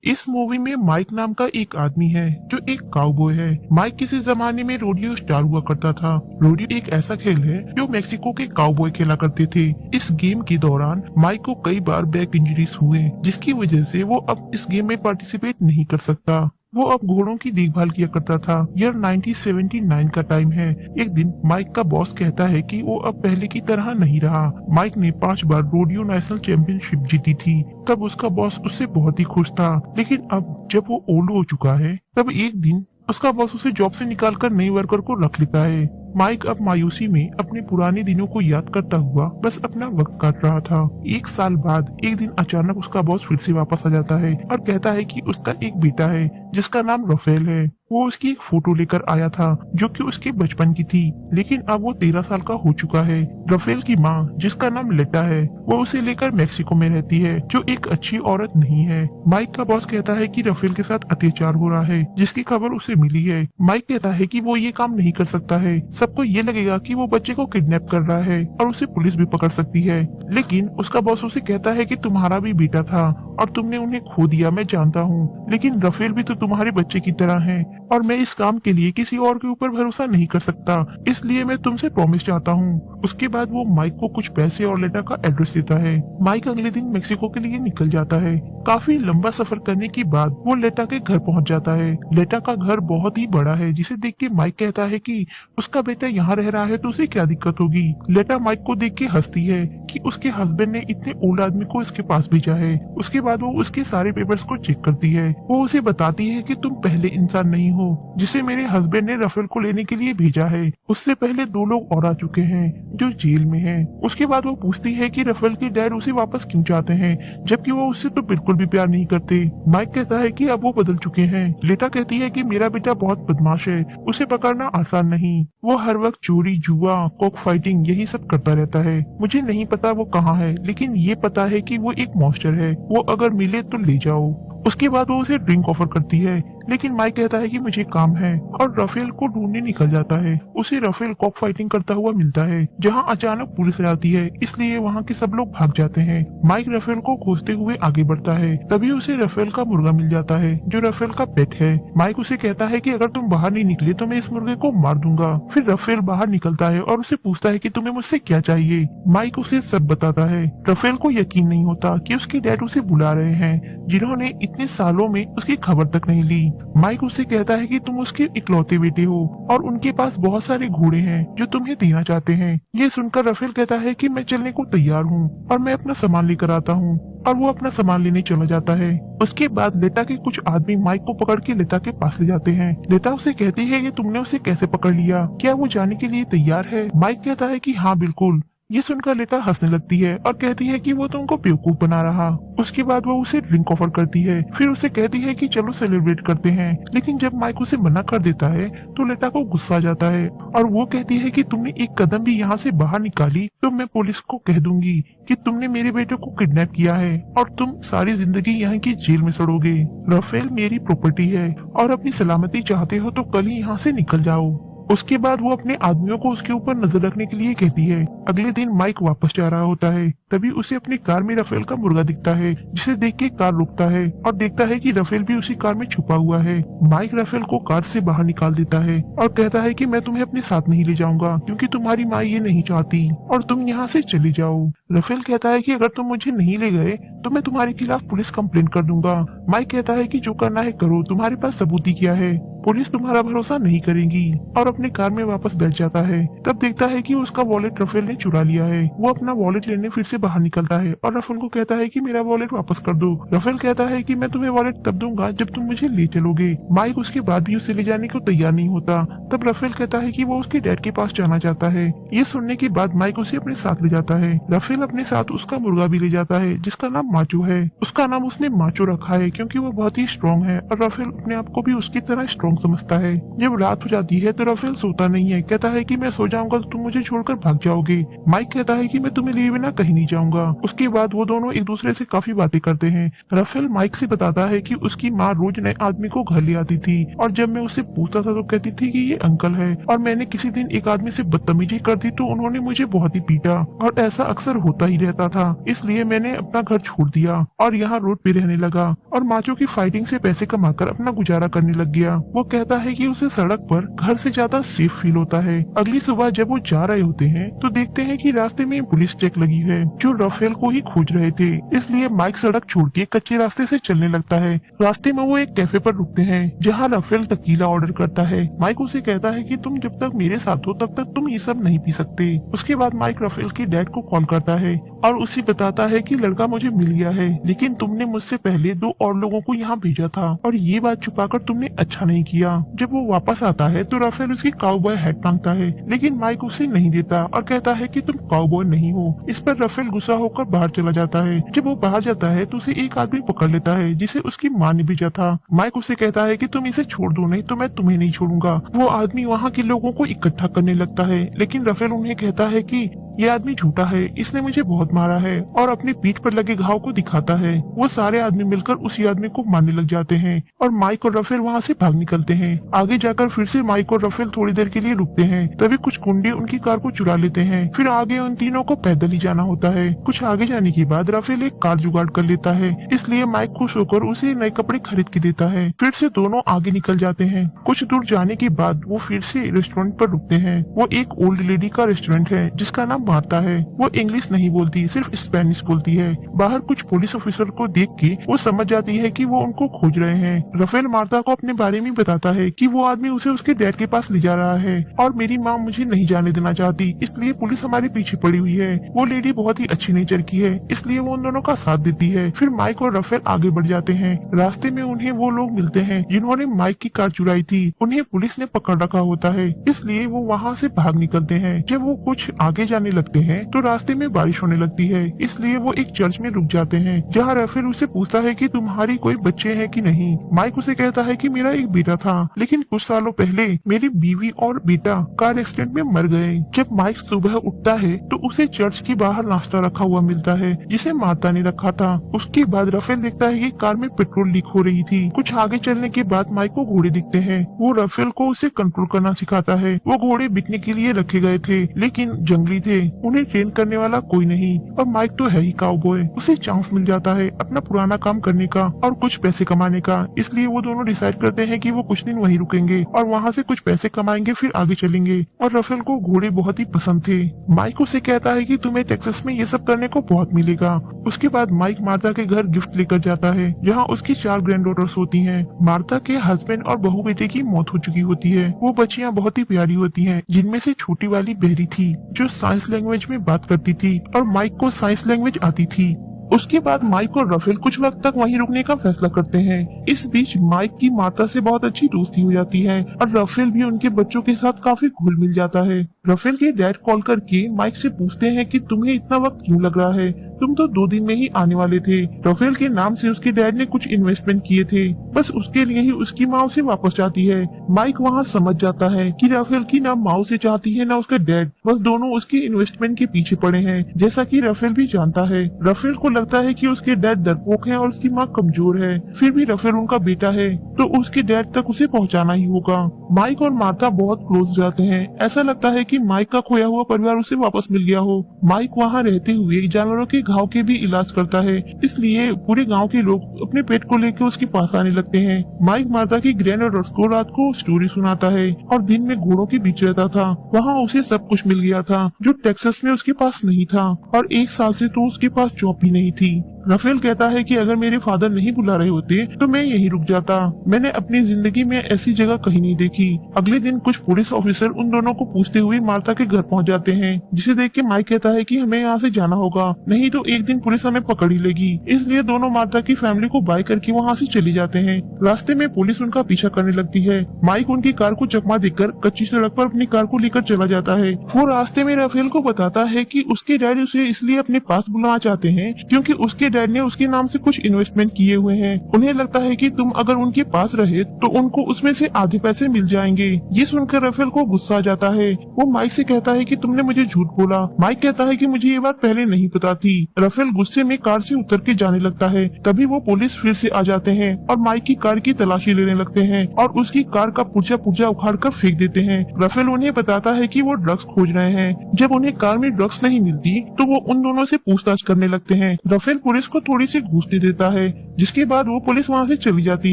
इस मूवी में माइक नाम का एक आदमी है जो एक काउबॉय है। माइक किसी जमाने में रोडियो स्टार हुआ करता था। रोडियो एक ऐसा खेल है जो मेक्सिको के काउबॉय खेला करते थे। इस गेम के दौरान माइक को कई बार बैक इंजरीज हुए, जिसकी वजह से वो अब इस गेम में पार्टिसिपेट नहीं कर सकता। वो अब घोड़ों की देखभाल किया करता था। यह 1979 का टाइम है। एक दिन माइक का बॉस कहता है कि वो अब पहले की तरह नहीं रहा। माइक ने 5 बार रोडियो नेशनल चैंपियनशिप जीती थी। तब उसका बॉस उससे बहुत ही खुश था। लेकिन अब जब वो ओल्ड हो चुका है, तब एक दिन उसका बॉस उसे जॉब से निकालकर नए वर्कर को रख लेता है। माइक अब मायूसी में अपने पुराने दिनों को याद करता हुआ बस अपना वक्त काट रहा था। 1 साल बाद एक दिन अचानक उसका बॉस फिर से वापस आ जाता है और कहता है कि उसका एक बेटा है जिसका नाम राफेल है। वो उसकी एक फोटो लेकर आया था जो कि उसके बचपन की थी, लेकिन अब वो 13 साल का हो चुका है। राफेल की माँ, जिसका नाम लेटा है, वो उसे लेकर मेक्सिको में रहती है, जो एक अच्छी औरत नहीं है। माइक का बॉस कहता है कि राफेल के साथ अत्याचार हो रहा है, जिसकी खबर उसे मिली है। माइक कहता है कि वो ये काम नहीं कर सकता है। सबको ये लगेगा कि वो बच्चे को किडनैप कर रहा है और उसे पुलिस भी पकड़ सकती है। लेकिन उसका बॉस उसे कहता है कि तुम्हारा भी बेटा था और तुमने उन्हें खो दिया, मैं जानता हूँ, लेकिन राफेल भी तो तुम्हारे बच्चे की तरह है और मैं इस काम के लिए किसी और के ऊपर भरोसा नहीं कर सकता, इसलिए मैं तुमसे प्रॉमिस चाहता हूँ। उसके बाद वो माइक को कुछ पैसे और लेटा का एड्रेस देता है। माइक अगले दिन मेक्सिको के लिए निकल जाता है। काफी लंबा सफर करने के बाद वो लेटा के घर पहुंच जाता है। लेटा का घर बहुत ही बड़ा है, जिसे देख के माइक कहता है कि उसका बेटा यहाँ रह रहा है तो उसे क्या दिक्कत होगी। लेटा माइक को देख के हंसती है कि उसके हस्बैंड ने इतने ओल्ड आदमी को इसके पास भेजा है। उसके बाद वो उसके सारे पेपर्स को चेक करती है। वो उसे बताती है कि तुम पहले इंसान नहीं हो जिसे मेरे हस्बैंड ने राफेल को लेने के लिए भेजा है। उससे पहले 2 लोग और आ चुके हैं जो जेल में हैं। उसके बाद वो पूछती है कि राफेल के डैड उसे वापस क्यों चाहते हैं, जबकि वो उससे तो बिल्कुल भी प्यार नहीं करते। माइक कहता है कि अब वो बदल चुके हैं। लेटा कहती है कि मेरा बेटा बहुत बदमाश है, उसे पकड़ना आसान नहीं। वो हर वक्त चोरी, जुआ, कॉक फाइटिंग यही सब करता रहता है। मुझे नहीं पता वो कहाँ है, लेकिन ये पता है कि वो एक मॉन्स्टर है। वो अगर मिले तो ले जाओ। उसके बाद वो उसे ड्रिंक ऑफर करती है, लेकिन माइक कहता है कि मुझे काम है और राफेल को ढूंढने निकल जाता है। उसे राफेल कॉक फाइटिंग करता हुआ मिलता है, जहां अचानक पुलिस आ जाती है, इसलिए वहां के सब लोग भाग जाते हैं। माइक राफेल को खोजते हुए आगे बढ़ता है। तभी उसे राफेल का मुर्गा मिल जाता है जो राफेल का पेट है। माइक उसे कहता है कि अगर तुम बाहर नहीं निकले तो मैं इस मुर्गे को मार दूंगा। फिर राफेल बाहर निकलता है और उसे पूछता है कि तुम्हें मुझसे क्या चाहिए। माइक उसे सब बताता है। राफेल को यकीन नहीं होता कि उसके डैड उसे बुला रहे हैं, जिन्होंने इतने सालों में उसकी खबर तक नहीं ली। माइक उसे कहता है कि तुम उसके इकलौते बेटे हो और उनके पास बहुत सारे घोड़े हैं जो तुम्हें देना चाहते हैं। ये सुनकर राफेल कहता है कि मैं चलने को तैयार हूँ और मैं अपना सामान लेकर आता हूँ, और वो अपना सामान लेने चला जाता है। उसके बाद लेटा के कुछ आदमी माइक को पकड़ के लेटा के पास ले जाते हैं। लेटा उसे कहती है कि तुमने उसे कैसे पकड़ लिया, क्या वो जाने के लिए तैयार है। माइक कहता है कि हाँ बिल्कुल। ये सुनकर लेटा हंसने लगती है और कहती है कि वो तुमको बेवकूफ बना रहा। उसके बाद वो उसे ड्रिंक ऑफर करती है। फिर उसे कहती है कि चलो सेलिब्रेट करते हैं, लेकिन जब माइक उसे मना कर देता है तो लेटा को गुस्सा आ जाता है और वो कहती है कि तुमने एक कदम भी यहाँ से बाहर निकाली तो मैं पुलिस को कह दूंगी कि तुमने मेरे बेटे को किडनैप किया है और तुम सारी जिंदगी यहाँ की जेल में सड़ोगे। राफेल मेरी प्रॉपर्टी है और अपनी सलामती चाहते हो तो कल ही यहाँ से निकल जाओ। उसके बाद वो अपने आदमियों को उसके ऊपर नजर रखने के लिए कहती है। अगले दिन माइक वापस जा रहा होता है, तभी उसे अपनी कार में राफेल का मुर्गा दिखता है, जिसे देख के कार रुकता है और देखता है कि राफेल भी उसी कार में छुपा हुआ है। माइक राफेल को कार से बाहर निकाल देता है और कहता है कि मैं तुम्हें अपने साथ नहीं ले जाऊंगा क्योंकि तुम्हारी माँ ये नहीं चाहती और तुम यहाँ से चले जाओ। राफेल कहता है कि अगर तुम मुझे नहीं ले गए तो मैं तुम्हारे खिलाफ पुलिस कंप्लेंट कर दूंगा। माइक कहता है कि जो करना है करो, तुम्हारे पास सबूत ही क्या है, पुलिस तुम्हारा भरोसा नहीं करेगी, और अपने कार में वापस बैठ जाता है। तब देखता है कि उसका वॉलेट राफेल ने चुरा लिया है। वो अपना वॉलेट लेने फिर से बाहर निकलता है और राफेल को कहता है कि मेरा वॉलेट वापस कर दो। राफेल कहता है कि मैं तुम्हें वॉलेट तब दूंगा जब तुम मुझे ले चलोगे। माइक उसके बाद भी उसे ले जाने को तैयार नहीं होता। तब राफेल कहता है कि वो उसके डैड के पास जाना चाहता है। ये सुनने के बाद माइक उसे अपने साथ ले जाता है। राफेल अपने साथ उसका मुर्गा भी ले जाता है जिसका नाम माचो है। उसका नाम उसने माचो रखा है क्योंकि वो बहुत ही स्ट्रॉन्ग है और राफेल अपने आप को भी उसकी तरह स्ट्रॉन्ग रॉन्ग समझता है। जब रात हो जाती है तो राफेल सोता नहीं है, कहता है कि मैं सो जाऊंगा तो तुम मुझे छोड़कर भाग जाओगे। माइक कहता है कि मैं तुम्हें लिए बिना कहीं नहीं जाऊंगा। उसके बाद वो दोनों एक दूसरे से काफी बातें करते हैं। राफेल माइक से बताता है कि उसकी माँ रोज नए आदमी को घर ले आती थी और जब मैं उससे पूछता था तो कहती थी कि ये अंकल है, और मैंने किसी दिन एक आदमी से बदतमीजी कर दी तो उन्होंने मुझे बहुत ही पीटा और ऐसा अक्सर होता ही रहता था, इसलिए मैंने अपना घर छोड़ दिया और यहाँ रोड पे रहने लगा और माचो की फाइटिंग से पैसे कमाकर अपना गुजारा करने लग गया। वो कहता है कि उसे सड़क पर घर से ज्यादा सेफ फील होता है। अगली सुबह जब वो जा रहे होते हैं तो देखते हैं कि रास्ते में पुलिस चेक लगी है जो राफेल को ही खोज रहे थे, इसलिए माइक सड़क छोड़ के कच्चे रास्ते से चलने लगता है। रास्ते में वो एक कैफे पर रुकते हैं जहाँ राफेल तकीला ऑर्डर करता है। माइक उसे कहता है कि तुम जब तक मेरे साथ हो तब तक तुम ये सब नहीं पी सकते। उसके बाद माइक राफेल के डैड को कॉल करता है और उसे बताता है कि लड़का मुझे मिल गया है, लेकिन तुमने मुझसे पहले 2 और लोगों को यहाँ भेजा था और ये बात छुपाकर तुमने अच्छा नहीं किया। जब वो वापस आता है तो राफेल उसकी काउबॉय हैट मांगता है, लेकिन माइक उसे नहीं देता और कहता है कि तुम काउबॉय नहीं हो। इस पर राफेल गुस्सा होकर बाहर चला जाता है। जब वो बाहर जाता है तो उसे एक आदमी पकड़ लेता है जिसे उसकी माँ ने भेजा था। माइक उसे कहता है कि तुम इसे छोड़ दो, नहीं तो मैं तुम्हें नहीं छोड़ूंगा। वो आदमी वहाँ के लोगों को इकट्ठा करने लगता है, लेकिन राफेल उन्हें कहता है कि ये आदमी झूठा है, इसने मुझे बहुत मारा है, और अपनी पीठ पर लगे घाव को दिखाता है। वो सारे आदमी मिलकर उसी आदमी को मारने लग जाते हैं और माइक और राफेल वहाँ से भाग निकलते हैं। आगे जाकर फिर से माइक और राफेल थोड़ी देर के लिए रुकते हैं, तभी कुछ गुंडे उनकी कार को चुरा लेते हैं। फिर आगे उन तीनों को पैदल ही जाना होता है। कुछ आगे जाने के बाद राफेल एक कार जुगाड़ कर लेता है, इसलिए माइक खुश होकर उसे नए कपड़े खरीद के देता है। फिर से दोनों आगे निकल जाते हैं। कुछ दूर जाने के बाद वो फिर से रेस्टोरेंट पर रुकते हैं। वो एक ओल्ड लेडी का रेस्टोरेंट है जिसका नाम मार्ता है। वो इंग्लिश नहीं बोलती, सिर्फ स्पेनिश बोलती है। बाहर कुछ पुलिस ऑफिसर को देख के वो समझ जाती है कि वो उनको खोज रहे हैं। राफेल मार्ता को अपने बारे में बताता है कि वो आदमी उसे उसके डैड के पास ले जा रहा है और मेरी माँ मुझे नहीं जाने देना चाहती, इसलिए पुलिस हमारे पीछे पड़ी हुई है। वो लेडी बहुत ही अच्छी नेचर की है, इसलिए वो उन दोनों का साथ देती है। फिर माइक और राफेल आगे बढ़ जाते हैं। रास्ते में उन्हें वो लोग मिलते हैं जिन्होंने माइक की कार चुराई थी। उन्हें पुलिस ने पकड़ रखा होता है, इसलिए वो वहाँ से भाग निकलते हैं। जब वो कुछ आगे जाने लगते हैं तो रास्ते में बारिश होने लगती है, इसलिए वो एक चर्च में रुक जाते हैं जहाँ राफेल उससे पूछता है कि तुम्हारी कोई बच्चे हैं कि नहीं। माइक उसे कहता है कि मेरा एक बेटा था, लेकिन कुछ सालों पहले मेरी बीवी और बेटा कार एक्सीडेंट में मर गए। जब माइक सुबह उठता है तो उसे चर्च के बाहर नाश्ता रखा हुआ मिलता है जिसे मार्ता ने रखा था। उसके बाद राफेल देखता है कि कार में पेट्रोल लीक हो रही थी। कुछ आगे चलने के बाद माइक को घोड़े दिखते हैं। वो राफेल को उसे कंट्रोल करना सिखाता है। वो घोड़े बिकने के लिए रखे गए थे, लेकिन जंगली थे, उन्हें ट्रेन करने वाला कोई नहीं, और माइक तो है ही काउबॉय। उसे चांस मिल जाता है अपना पुराना काम करने का और कुछ पैसे कमाने का, इसलिए वो दोनों डिसाइड करते हैं कि वो कुछ दिन वहीं रुकेंगे और वहाँ से कुछ पैसे कमाएंगे, फिर आगे चलेंगे। और राफेल को घोड़े बहुत ही पसंद थे। माइक उसे कहता है कि तुम्हें टेक्सास में ये सब करने को बहुत मिलेगा। उसके बाद माइक मार्ता के घर गिफ्ट लेकर जाता है जहाँ उसकी 4 ग्रैंड डॉटर्स होती हैं। मार्ता के हस्बैंड और बहू बेटे की मौत हो चुकी होती है। वो बच्चियां बहुत ही प्यारी होती हैं, जिनमें से छोटी वाली बहरी थी जो साइंस लैंग्वेज में बात करती थी और माइक को साइंस लैंग्वेज आती थी। उसके बाद माइक और राफेल कुछ वक्त तक वहीं रुकने का फैसला करते हैं। इस बीच माइक की मार्ता से बहुत अच्छी दोस्ती हो जाती है और राफेल भी उनके बच्चों के साथ काफी घुल मिल जाता है। राफेल के डैड कॉल करके माइक से पूछते हैं कि तुम्हें इतना वक्त क्यों लग रहा है, तुम तो 2 दिन में ही आने वाले थे। राफेल के नाम से उसके डैड ने कुछ इन्वेस्टमेंट किए थे, बस उसके लिए ही उसकी माँ उसे वापस चाहती है। माइक वहाँ समझ जाता है कि राफेल की ना माँ उसे चाहती है ना उसका डैड, बस दोनों उसकी इन्वेस्टमेंट के पीछे पड़े हैं, जैसा कि राफेल भी जानता है। राफेल को लगता है कि उसके डैड डरपोक है और उसकी माँ कमजोर है, फिर भी राफेल उनका बेटा है तो उसके डैड तक उसे पहुँचाना ही होगा। माइक और मार्ता बहुत क्लोज जाते हैं। ऐसा लगता है कि माइक का खोया हुआ परिवार उसे वापस मिल गया हो। माइक वहाँ रहते हुए जानवरों के घाव के भी इलाज करता है, इसलिए पूरे गांव के लोग अपने पेट को लेकर उसके पास आने लगते हैं। माइक मार्ता की ग्रैंड डॉटर्स को रात को स्टोरी सुनाता है और दिन में घोड़ों के बीच रहता था। वहाँ उसे सब कुछ मिल गया था जो टेक्सास में उसके पास नहीं था, और 1 साल से तो उसके पास जॉब भी नहीं थी। राफेल कहता है कि अगर मेरे फादर नहीं बुला रहे होते तो मैं यहीं रुक जाता। मैंने अपनी जिंदगी में ऐसी जगह कहीं नहीं देखी। अगले दिन कुछ पुलिस ऑफिसर उन दोनों को पूछते हुए मार्ता के घर पहुंच जाते हैं, जिसे देख के माइक कहता है कि हमें यहाँ से जाना होगा, नहीं तो एक दिन पुलिस हमें पकड़ ही लेगी। इसलिए दोनों मार्ता की फैमिली को बाय करके वहाँ से चले जाते हैं। रास्ते में पुलिस उनका पीछा करने लगती है। माइक उनकी कार को चकमा देकर कच्ची सड़क पर अपनी कार को लेकर चला जाता है। वो रास्ते में राफेल को बताता है कि उसके डैडी उसे इसलिए अपने पास बुलाना चाहते हैं क्योंकि उसके डैड ने उसके नाम से कुछ इन्वेस्टमेंट किए हुए हैं। उन्हें लगता है कि तुम अगर उनके पास रहे तो उनको उसमें से आधे पैसे मिल जाएंगे। ये सुनकर राफेल को गुस्सा आ जाता है। वो माइक से कहता है कि तुमने मुझे झूठ बोला। माइक कहता है कि मुझे ये बात पहले नहीं पता थी। राफेल गुस्से में कार से उतर के जाने लगता है। तभी वो पुलिस फिर से आ जाते हैं और माइक की कार की तलाशी लेने लगते हैं और उसकी कार का पुर्जा पुर्जा उखाड़ कर फेंक देते हैं। राफेल उन्हें बताता है कि वो ड्रग्स खोज रहे हैं। जब उन्हें कार में ड्रग्स नहीं मिलती तो वो उन दोनों से पूछताछ करने लगते हैं। राफेल पुलिस को थोड़ी सी घूस दे देता है, जिसके बाद वो पुलिस वहाँ से चली जाती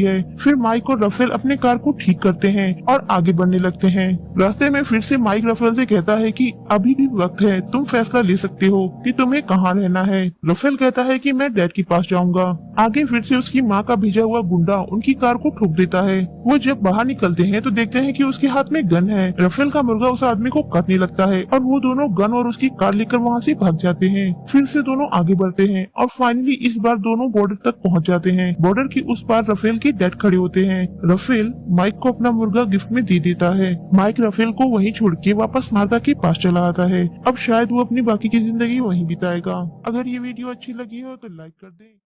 है। फिर माइक और राफेल अपने कार को ठीक करते हैं और आगे बढ़ने लगते हैं। रास्ते में फिर से माइक राफेल से कहता है कि अभी भी वक्त है, तुम फैसला ले सकते हो कि तुम्हें कहाँ रहना है। राफेल कहता है कि मैं डैड के पास जाऊंगा। आगे फिर से उसकी माँ का भेजा हुआ गुंडा उनकी कार को ठोक देता है। वो जब बाहर निकलते हैं तो देखते हैं कि उसके हाथ में गन है। राफेल का मुर्गा उस आदमी को काटने लगता है और वो दोनों गन और उसकी कार लेकर वहाँ से भाग जाते हैं। फिर से दोनों आगे बढ़ते हैं और फाइनली इस बार दोनों बॉर्डर तक पहुँच जाते हैं। बॉर्डर की उस पार राफेल के डैड खड़े होते हैं। राफेल माइक को अपना मुर्गा गिफ्ट में दे देता है। माइक राफेल को वहीं छोड़ के वापस मार्था के पास चला आता है। अब शायद वो अपनी बाकी की जिंदगी वहीं बिताएगा। अगर ये वीडियो अच्छी लगी हो तो लाइक कर दे।